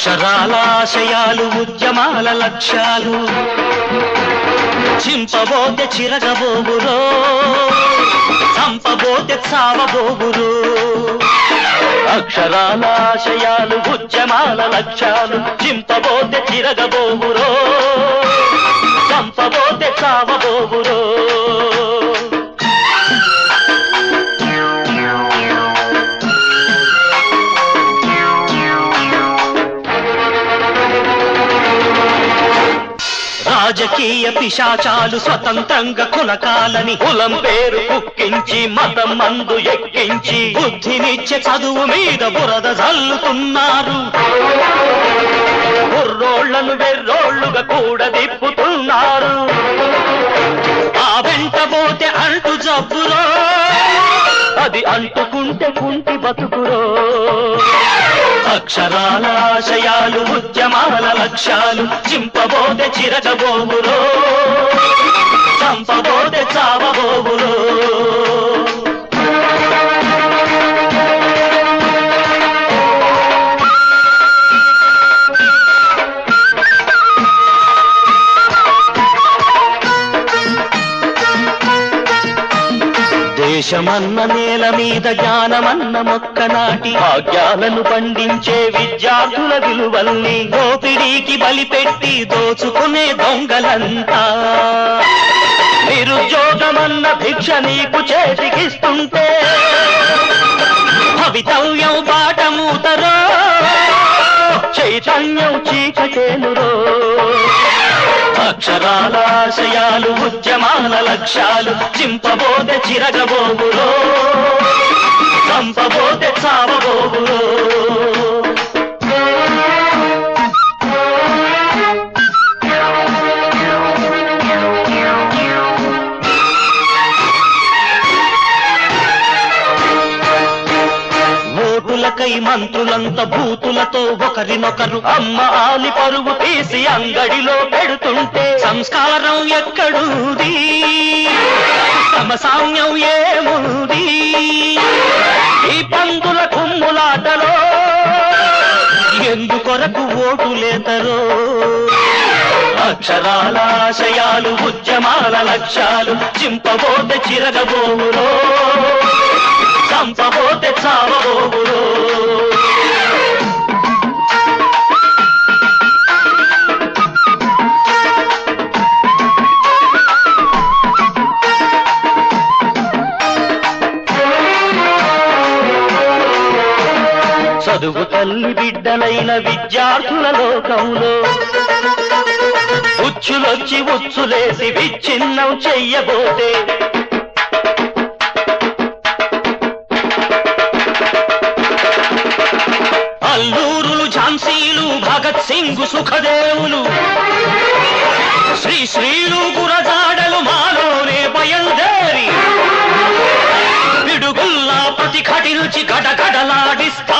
అక్షరాల ఆశయాలు ఉద్యమాల లక్ష్యాలు చింపబోతే చిరగబోగురో చంపబోతే చావబోగురు అక్షరాల ఆశయాలు ఉద్యమాల లక్ష్యాలు చింపబోతే చిరగబోగురో చంపబోతే చావబోగురో రాజకీయ పిశాచాలు స్వతంత్రంగా కులకాలని కులం పేరు కుక్కించి మతం మందు ఎక్కించి బుద్ధినిచ్చే చదువు మీద బురద జల్లుతున్నారు కుర్రోళ్లను వెర్రోళ్లుగా కూడా దిప్పుతున్నారు ఆ వెంట పోతే అంటు జబ్బురో అది అంటుకుంటే కుంటి బతుకురో అక్షరాల ఆశయాలు ఉద్యమాల లక్ష్యాలు చింపబోతే చిరగబోగురో చంపబోతే చావబోగురో దేశమన్న నేల మీద జ్ఞానమన్న మొక్క నాటి భాగ్యాలను పండించే విద్యార్థుల విలువల్ని దోపిడీకి బలిపెట్టి దోచుకునే దొంగలంతా నిరుద్యోగమన్న భిక్ష నీకు చేతికిస్తుంటే భవితవ్యం బాటమూతరో చైతన్యం చీకటేనురో అక్షరాల ఆశయాలు ఉద్యమాల లక్ష్యాలు చింపబోతే చిరగబోగురో చంపబోతే చావబోగురో ఓటులకై మంత్రులంత భూతులతో ఒకరినొకరు అమ్మ ఆలి పరువు తీసి అంగడిలో పెడుతుంటే సంస్కారం ఎక్కడుంది సమసామ్యం ఏముంది ఈ పందుల కుమ్ములాటలో ఎందుకొరకు ఓటులేతరో అక్షరాల ఆశయాలు ఉద్యమాల లక్ష్యాలు చింపబోతే చిరగబోగురో చంపబోతే చావబోగురో చదువు తల్లి బిడ్డలైన విద్యార్థుల లోకంలో ఉచ్చులొచ్చి ఉచ్చులేసి విచ్ఛిన్నం చెయ్యబోతే అల్లూరులు ఝాన్సీలు భగత్ సింగ్ సుఖదేవులు శ్రీలు గురజాడలు మాలోనే బయలుదేరి పిడుగుల్లా ప్రతిఘటించి గడగడలాడిస్తా